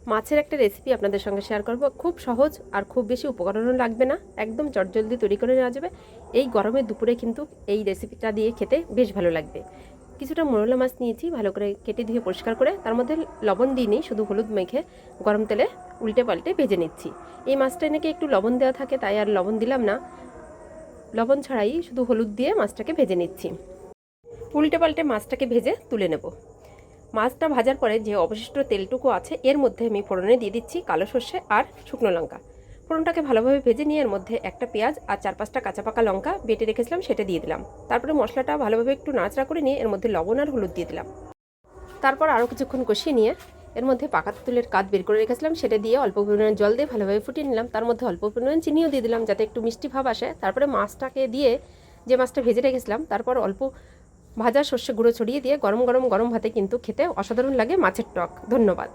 মাছের একটা রেসিপি আপনাদের সঙ্গে শেয়ার করব। খুব সহজ আর খুব বেশি উপকরণও লাগবে না, একদম চটজলদি তৈরি করে নেওয়া যাবে। এই গরমের দুপুরে কিন্তু এই রেসিপিটা দিয়ে খেতে বেশ ভালো লাগবে। কিছুটা মোরলা মাছ নিয়েছি, ভালো করে কেটে ধুয়ে পরিষ্কার করে তার মধ্যে লবণ দিইনি, শুধু হলুদ মেখে গরম তেলে উল্টে পাল্টে ভেজে নিচ্ছি। এই মাছটায় নাকি একটু লবণ দেওয়া থাকে, তাই আর লবণ দিলাম না, লবণ ছাড়াই শুধু হলুদ দিয়ে মাছটাকে ভেজে নিচ্ছি। উল্টে পাল্টে মাছটাকে ভেজে তুলে নেব। মাছটা ভাজার পরে যে অবশিষ্ট তেলটুকু আছে এর মধ্যে আমি ফোড়নে দিয়ে দিচ্ছি কালো সর্ষে আর শুকনো লঙ্কা। ফোড়নটাকে ভালোভাবে ভেজে নিয়ে এর মধ্যে একটা পেঁয়াজ আর 4-5টা কাঁচা পাকা লঙ্কা বেটে রেখেছিলাম সেটা দিয়ে দিলাম। তারপরে মশলাটা ভালোভাবে একটু নাড়াচাড়া করে নিয়ে এর মধ্যে লবণ আর হলুদ দিয়ে দিলাম। তারপর আরও কিছুক্ষণ কষিয়ে নিয়ে এর মধ্যে পাকা তেঁতুলের কাঠ বের করে রেখেছিলাম সেটা দিয়ে অল্প পরিমাণে জল দিয়ে ভালোভাবে ফুটিয়ে নিলাম। তার মধ্যে অল্প পরিমাণে চিনিও দিয়ে দিলাম যাতে একটু মিষ্টি ভাব আসে। তারপরে মাছটাকে দিয়ে, যে মাছটা ভেজে রেখেছিলাম, তারপর অল্প ভাজা সর্ষে গুঁড়ো ছড়িয়ে দিয়ে গরম গরম ভাতে কিন্তু খেতে অসাধারণ লাগে মাছের টক। ধন্যবাদ।